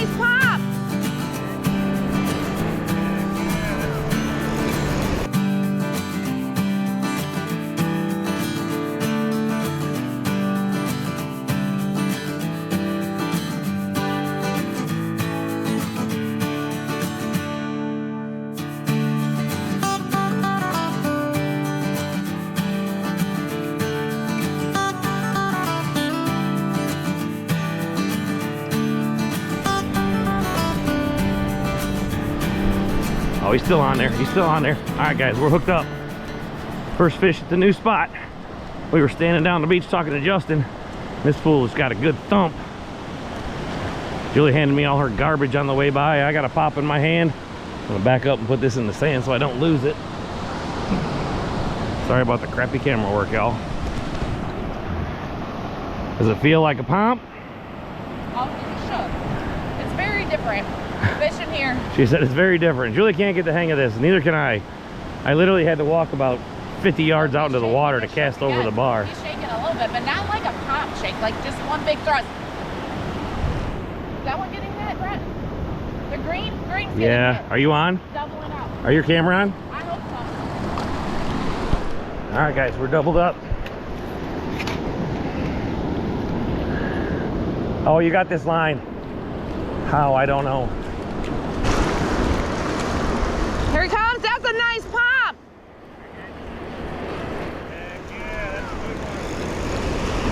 nice pop. Oh, he's still on there. He's still on there. All right, guys, we're hooked up. First fish at the new spot. We were standing down the beach talking to Justin. This fool has got a good thump. Julie handed me all her garbage on the way by. I got a pop in my hand. I'm gonna back up and put this in the sand so I don't lose it. Sorry about the crappy camera work, y'all. Does it feel like a pomp? Oh, it should. It's very different. Fishing here. She said it's very different. Julie can't get the hang of this, neither can I. I literally had to walk about 50 yards out into the water to cast over the bar. He's shaking a little bit, but not like a pop shake, like just one big thrust. Is that one getting hit, Brett? The green's getting hit. Are you on? Doubling up. Are your camera on? I hope so. All right, guys, we're doubled up. Oh, you got this line. How? I don't know. Here he comes. That's a nice pop.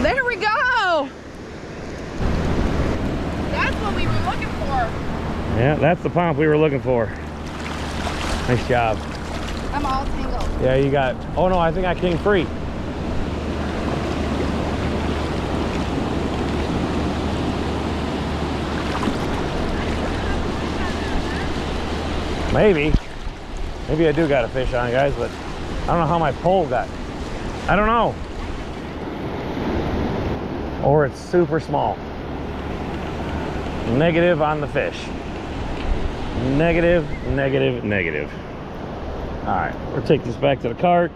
There we go. That's what we were looking for. Yeah, that's the pomp we were looking for. Nice job. I'm all tangled. Yeah, you got... Oh, no, I think I came free. Maybe I do got a fish on, guys, but I don't know how my pole got. I don't know. Or it's super small. Negative on the fish. Negative, negative, negative. All right, we'll take this back to the cart.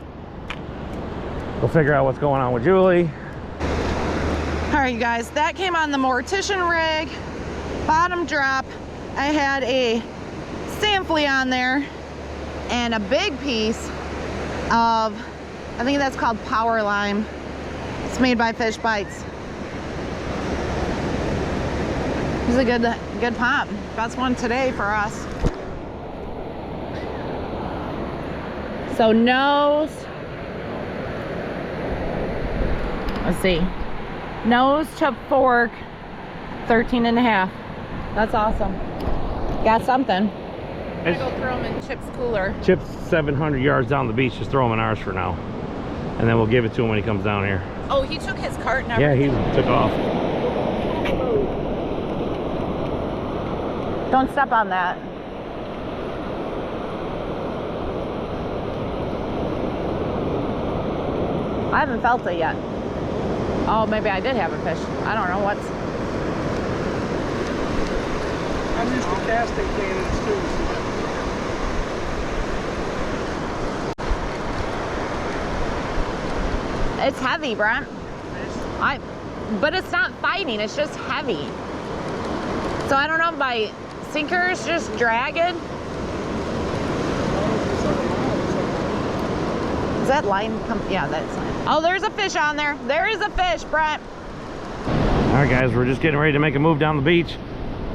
We'll figure out what's going on with Julie. All right, you guys, that came on the mortician rig, bottom drop. I had a sand flea on there and a big piece of, I think that's called power lime. It's made by Fish Bites. It's a good pop. Best one today for us. So nose, let's see, nose to fork, 13.5. That's awesome. Got something. I'm gonna go throw them in Chip's cooler. Chip's 700 yards down the beach. Just throw him in ours for now. And then we'll give it to him when he comes down here. Oh, he took his cart and everything? everything. Yeah, he took off. Don't step on that. I haven't felt it yet. Oh, maybe I did have a fish. I don't know what's... I'm used to casting cannons too. It's heavy, Brent. But it's not fighting, it's just heavy. So I don't know if my sinker is just dragging. Is that line yeah, that's line. Oh, there's a fish on there. There is a fish, Brent. All right, guys, we're just getting ready to make a move down the beach.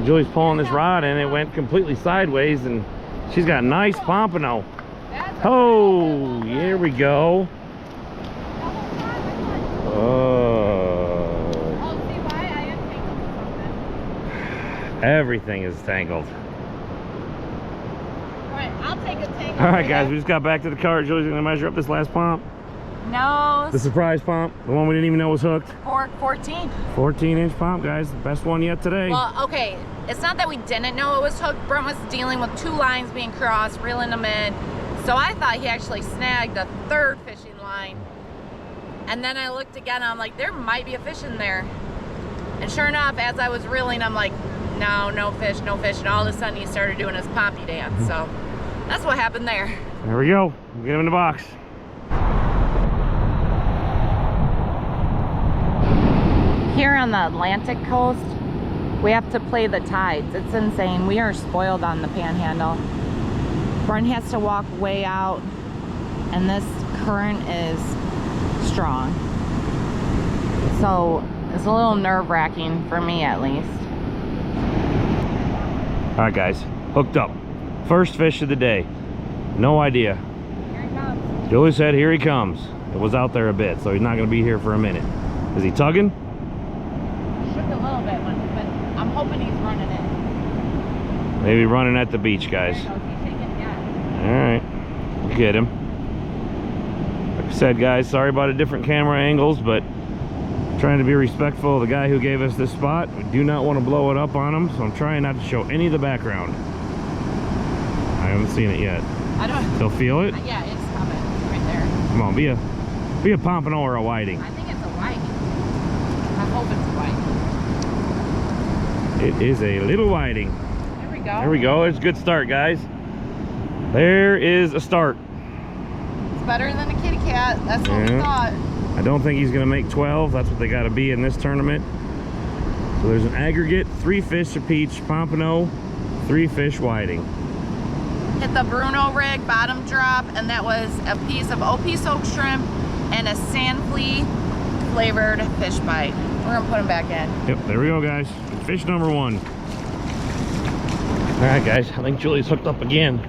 Julie's pulling this rod and it went completely sideways and she's got a nice pompano. Oh, here we go. Everything is tangled. Alright, I'll take a tangle. All right, guys, we just got back to the cart. Julie's gonna measure up this last pump. Nose. The surprise pump, the one we didn't even know was hooked. 14. 14-inch pump, guys. The best one yet today. Well, okay, it's not that we didn't know it was hooked. Brent was dealing with two lines being crossed, reeling them in. So I thought he actually snagged a third fishing line. And then I looked again, and I'm like, there might be a fish in there. And sure enough, as I was reeling, I'm like, no, no fish, no fish. And all of a sudden, he started doing his poppy dance. So that's what happened there. There we go. Get him in the box. Here on the Atlantic coast, We have to play the tides. It's insane. We are spoiled on the Panhandle. Brent has to walk way out, and this current is strong. So it's a little nerve-wracking for me, at least. All right, guys, hooked up. First fish of the day. No idea. Here he comes. Julie said, here he comes. It was out there a bit, so he's not gonna be here for a minute. Is he tugging? Shook a little bit, but I'm hoping he's running it. Maybe running at the beach, guys. There he goes. He's shaking again. All right, we'll get him. Like I said, guys, sorry about the different camera angles, but trying to be respectful of the guy who gave us this spot. We do not want to blow it up on him, so I'm trying not to show any of the background. I haven't seen it yet. I don't. Still feel it? Yeah, it's coming. It's right there. Come on, be a pompano or a whiting. I think it's a white. I hope it's white. It is a little whiting. There we go. There we go. It's a good start, guys. There is a start. It's better than a kitty cat. That's what we thought. I don't think he's going to make 12. That's what they got to be in this tournament. So there's an aggregate, 3 fish a peach pompano, 3 fish whiting. Hit the Bruno rig bottom drop, and that was a piece of OP soaked shrimp and a sand flea flavored fish bite. We're gonna put them back in. Yep, there we go, guys. Fish number 1. All right, guys, I think Julie's hooked up again.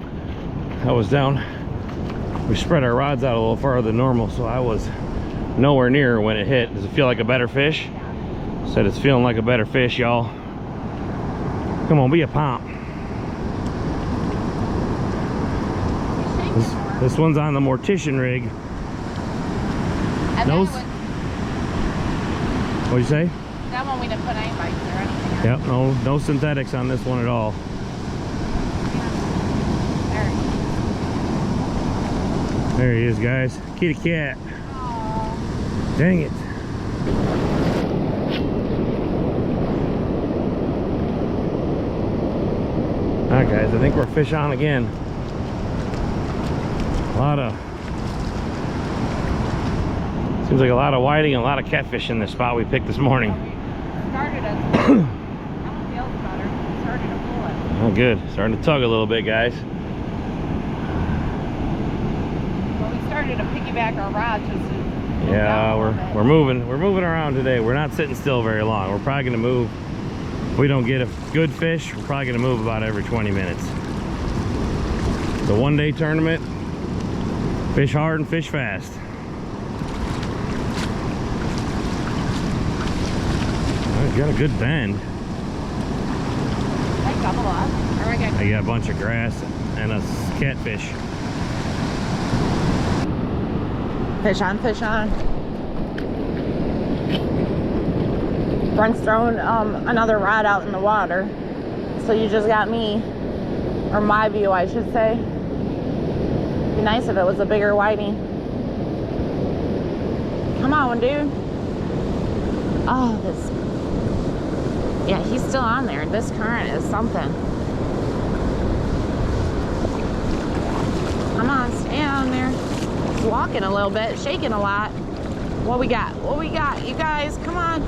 I was down. We spread our rods out a little farther than normal, so I was nowhere near when it hit. Does it feel like a better fish? Said it's feeling like a better fish, y'all. Come on, be a pomp. This one's on the mortician rig. And Those? What'd you say? that one we didn't put any bites or anything. Yep, no synthetics on this one at all. There he is, guys. Kitty cat. Aww. Dang it. All right, guys, I think we're fish on again. Seems like a lot of whiting and a lot of catfish in this spot we picked this morning. Started us. That one feels better. Started to pull it. Oh, good. Starting to tug a little bit, guys. Well, we started to piggyback our rods just to Yeah, we're moving around today. We're not sitting still very long. We're probably gonna move. If we don't get a good fish, we're probably gonna move about every 20 minutes. It's a one-day tournament. Fish hard and fish fast. Oh, got a good bend. I double up. Or I got a bunch of grass and a catfish. Fish on, fish on. Brent's throwing another rod out in the water. So you just got me, or my view, I should say. Be nice if it was a bigger whiting. Come on, dude. Oh, this. Yeah, he's still on there. This current is something. Come on, stay on there. He's walking a little bit, shaking a lot. What we got? What we got? You guys, come on.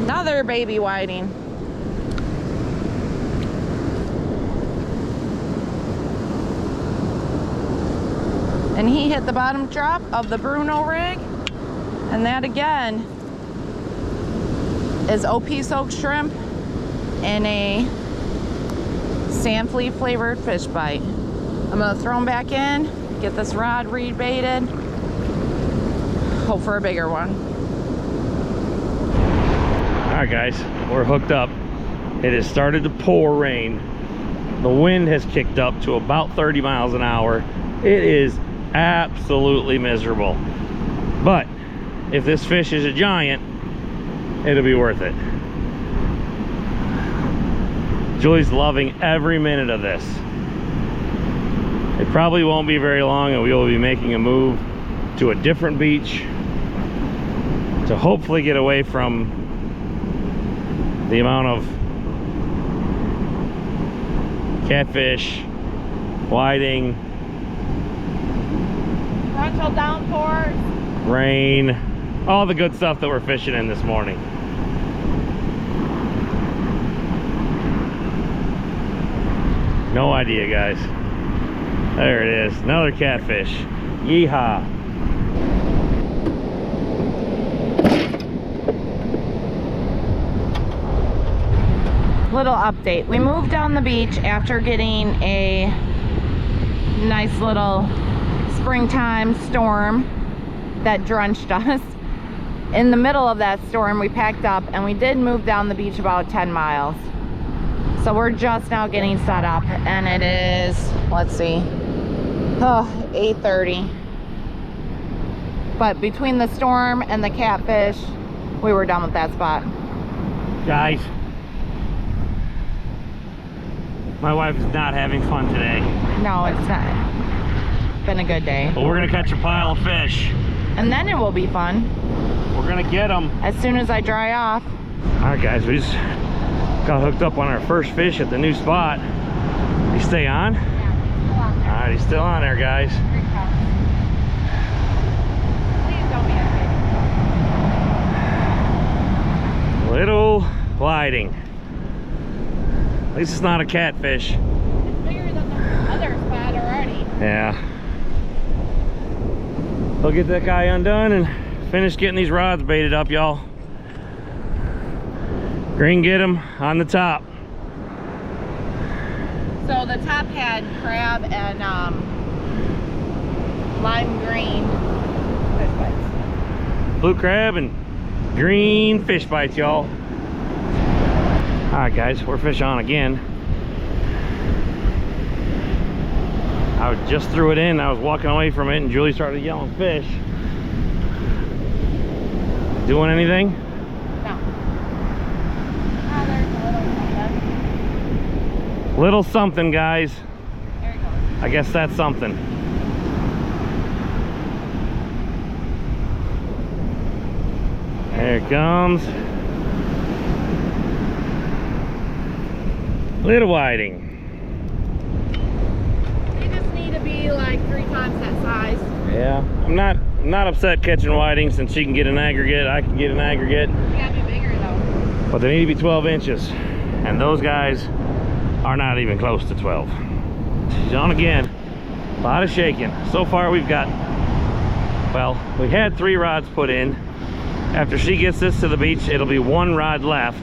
Another baby whiting. And he hit the bottom drop of the Bruno rig. And that again is OP soaked shrimp and a sand flea flavored fish bite. I'm gonna throw them back in, get this rod rebaited, hope for a bigger one. All right, guys, we're hooked up. It has started to pour rain. The wind has kicked up to about 30 miles an hour. It is absolutely miserable. But if this fish is a giant, it'll be worth it. Julie's loving every minute of this. It probably won't be very long and we will be making a move to a different beach to hopefully get away from the amount of catfish, whiting, Torrential downpours. rain, all the good stuff that we're fishing in this morning. No idea, guys. There it is, another catfish. Yeehaw. Little update. We moved down the beach after getting a nice little springtime storm that drenched us. In the middle of that storm, we packed up and we did move down the beach about 10 miles. So we're just now getting set up, and it is, let's see, 8:30. But between the storm and the catfish, we were done with that spot. Guys, my wife is not having fun today. No, it's not. Been a good day. But we're gonna catch a pile of fish. And then it will be fun. We're gonna get them. As soon as I dry off. All right, guys, we just got hooked up on our first fish at the new spot. You stay on? Yeah, he's still on there. All right, he's still on there, guys. Please don't be a Little gliding. At least it's not a catfish. It's bigger than the other spot already. Yeah. We'll get that guy undone and finish getting these rods baited up, y'all. Green, get him on the top. So the top had crab and lime green fish bites. Blue crab and green fish bites, y'all. All right, guys, we're fish on again. I just threw it in. I was walking away from it and Julie started yelling fish. Doing anything? No. Oh, there's a little something. Little something, guys. There it goes. I guess that's something. There it comes. Little whiting. They just need to be like 3 times that size. Yeah, I'm not upset catching whiting since she can get an aggregate, I can get an aggregate. You gotta be bigger though. But they need to be 12 inches. And those guys are not even close to 12. She's on again. A lot of shaking. So far we've got, well, we had 3 rods put in. After she gets this to the beach, it'll be 1 rod left.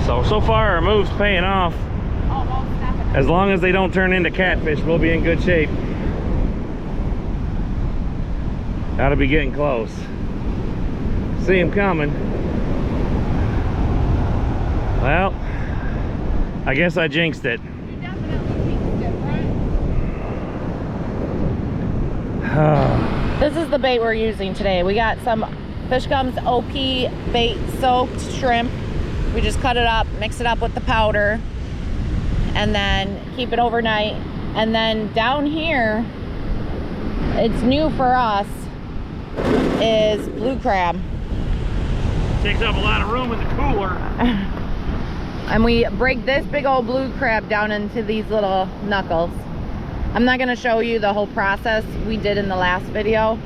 So far our move's paying off. Almost definitely. As long as they don't turn into catfish, we'll be in good shape. Gotta be getting close. See them coming. Well, I guess I jinxed it. You definitely jinxed it, right? This is the bait we're using today. We got some Fishgum's OP bait soaked shrimp. We just cut it up, mix it up with the powder, and then keep it overnight. And then down here, it's new for us, is blue crab. Takes up a lot of room in the cooler. And we break this big old blue crab down into these little knuckles. I'm not gonna show you the whole process we did in the last video,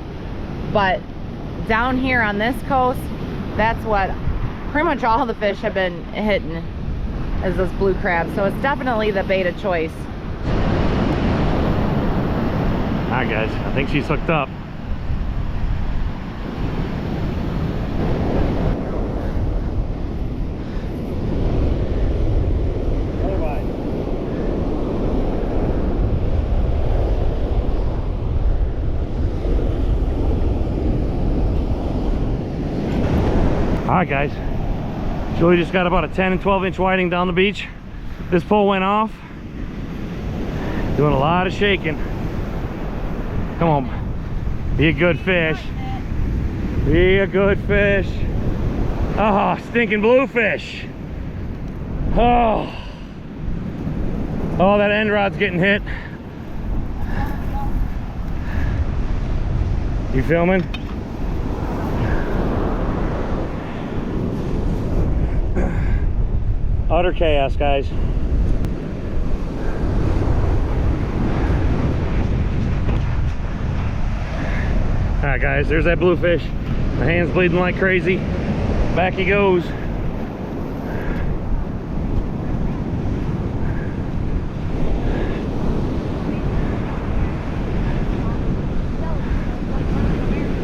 but down here on this coast, that's what pretty much all the fish have been hitting, is this blue crab. So it's definitely the bait of choice. All right, guys, I think she's hooked up. All right, guys, Julie just got about a 10 and 12 inch whiting down the beach. This pole went off. Doing a lot of shaking. Come on, be a good fish. Be a good fish. Oh, stinking bluefish. Oh, that end rod's getting hit. You filming? Utter chaos, guys. right, guys, there's that bluefish. My hand's bleeding like crazy. Back he goes.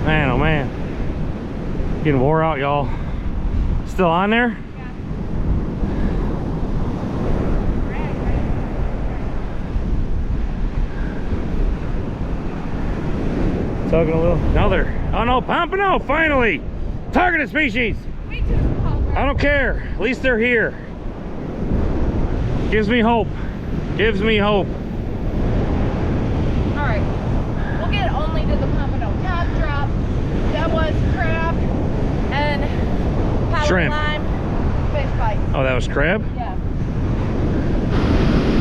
Man, oh man. Getting wore out, y'all. Still on there? Tugging a little. Another. Oh no, Pompano, finally! Targeted species! I don't care. At least they're here. Gives me hope. Gives me hope. Alright. We'll get only to the Pompano top drop. That was crab and power Shrimp. lime fish bites. Oh, that was crab? Yeah.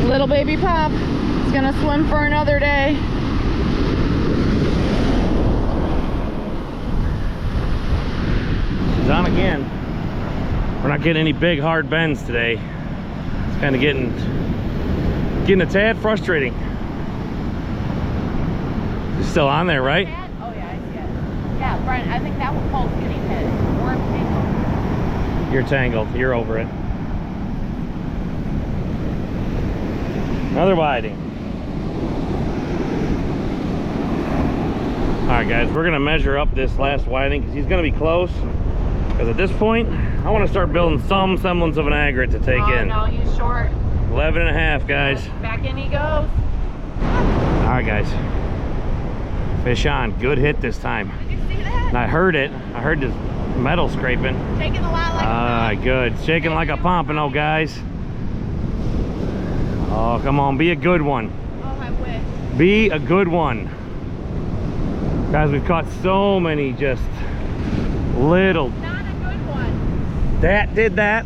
Little baby pop. It's gonna swim for another day. She's on again. We're not getting any big hard bends today. It's kind of getting a tad frustrating. She's still on there, right? Oh yeah, I see it. Yeah, Brent, I think that one pole's getting hit. We're tangled. You're tangled. You're over it. Another whiting. All right, guys, we're gonna measure up this last whiting because he's gonna be close. Because at this point, I want to start building some semblance of an aggregate to take in. No, he's short. 11 and a half, guys. Back in he goes. All right, guys. Fish on. Good hit this time. Did you see that? And I heard it. I heard the metal scraping. Shaking a lot like a Good. Shaking like a pompano, guys. Oh, come on. Be a good one. Oh, I wish. Be a good one. Guys, we've caught so many just little... Not a good one. That did that.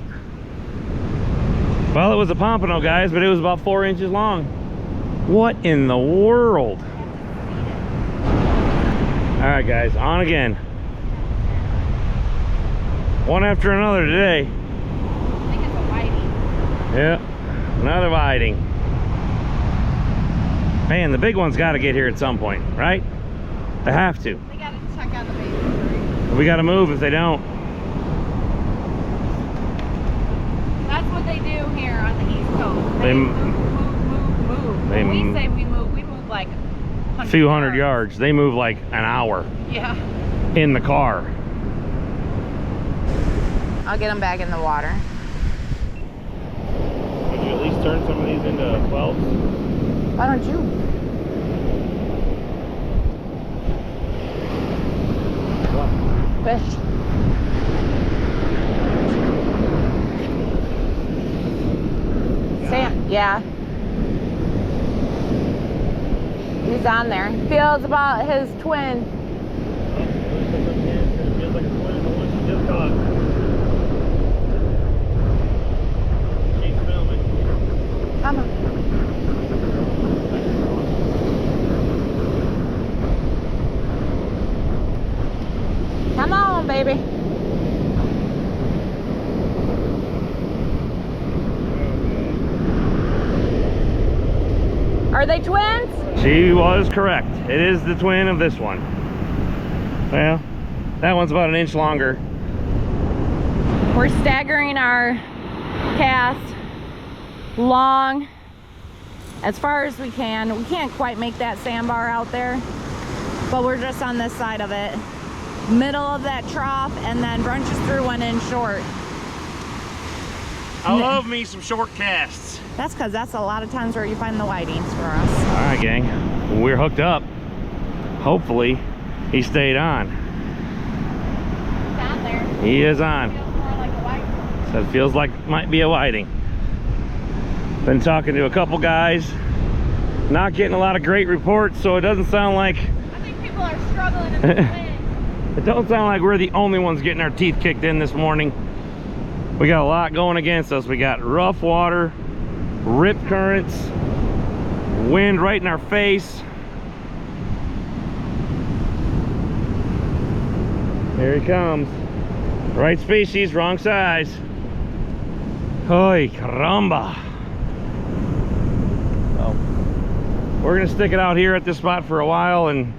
Well, it was a pompano, guys, but it was about 4 inches long. What in the world? All right, guys, on again. One after another today. I think it's a whitey. Yep, another whiting. Man, the big one's got to get here at some point, right? They have to. They gotta check out the baby. We got to move if they don't. That's what they do here on the East Coast. They move. they When we m- say we move like A few hundred yards. They move like an hour Yeah. in the car. I'll get them back in the water. Would you at least turn some of these into 12s? Why don't you? Fish. Sam, yeah. He's on there. Feels about his twin. Feels like a twin of the one she just caught. She's filming. Come on. Come on, baby. Are they twins? She was correct. It is the twin of this one. Well, that one's about an inch longer. We're staggering our cast long as far as we can. We can't quite make that sandbar out there, but we're just on this side of it. Middle of that trough, and then brunches through one in short. I love me some short casts. That's because that's a lot of times where you find the whitings for us. All right, gang. We're hooked up. Hopefully, he stayed on. It's on there. He is on. Feels more like a whiting. So it feels like might be a whiting. Been talking to a couple guys. Not getting a lot of great reports, so it doesn't sound like... I think people are struggling in the wind. It don't sound like we're the only ones getting our teeth kicked in this morning. We got a lot going against us. We got rough water, rip currents, wind right in our face. Here he comes. Right species, wrong size. Hoy caramba. So, we're gonna stick it out here at this spot for a while and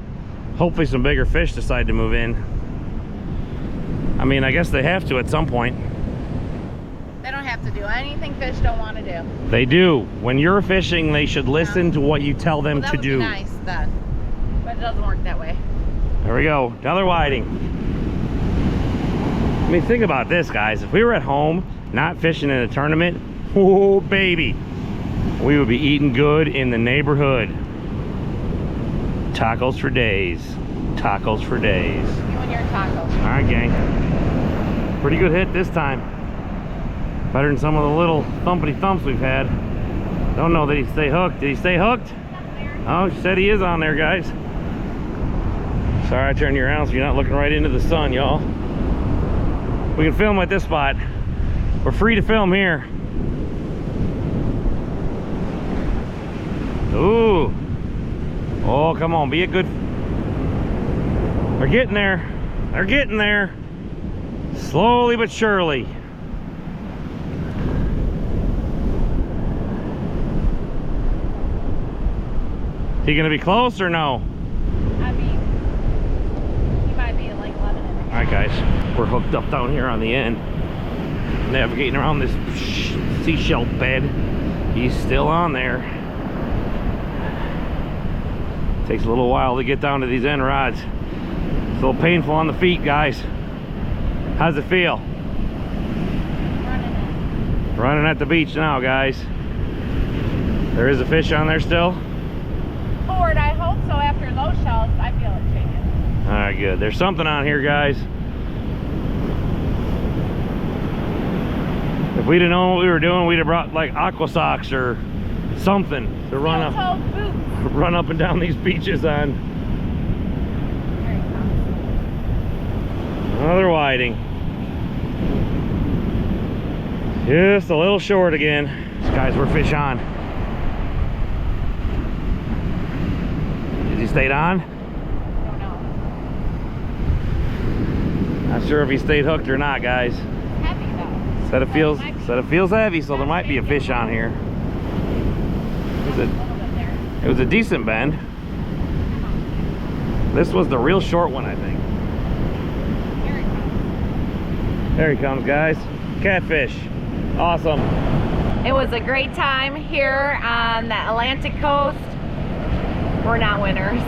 hopefully some bigger fish decide to move in. I mean, I guess they have to at some point. They don't have to do anything fish don't want to do. They do. When you're fishing, they should listen to what you tell them Well, to that would do. be nice then, but it doesn't work that way. There we go, another whiting. I mean, think about this, guys. If we were at home, not fishing in a tournament, oh baby, we would be eating good in the neighborhood. Tacos for days. Tacos for days. You and your tacos. All right, gang. Pretty good hit this time. Better than some of the little thumpity thumps we've had. Don't know that he stay hooked. Did he stay hooked? Oh, she said he is on there, guys. Sorry I turned you around so you're not looking right into the sun, y'all. We can film at this spot. We're free to film here. Ooh. Oh, come on, be a good... They're getting there. They're getting there. Slowly but surely. He gonna be close or no? I mean, he might be like 11 in All right, guys, we're hooked up down here on the end, navigating around this seashell bed. He's still on there. Takes a little while to get down to these end rods. It's a little painful on the feet, guys. How's it feel? Running at the beach now, guys. There is a fish on there still. Lord, I hope so. After those shells, I feel it shaking. All right, good. There's something on here, guys. If we'd have known what we were doing, we'd have brought like aqua socks or something to run up and down these beaches on. There he comes. Another whiting. Just a little short again. Guys, we're fish on. Did he stayed on? Don't know. Not sure if he stayed hooked or not, guys. Heavy though. Said it feels heavy, so there might be a fish on here. It was a decent bend. This was the real short one, I think. Here he comes. There he comes, guys. Catfish. Awesome. It was a great time here on the Atlantic coast. We're not winners.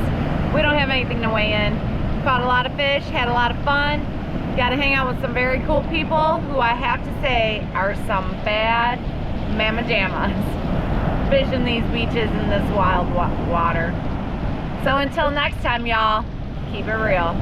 We don't have anything to weigh in. Caught a lot of fish, had a lot of fun. Got to hang out with some very cool people who I have to say are some bad mamma jammas fishing these beaches in this wild water. So until next time, y'all, keep it real.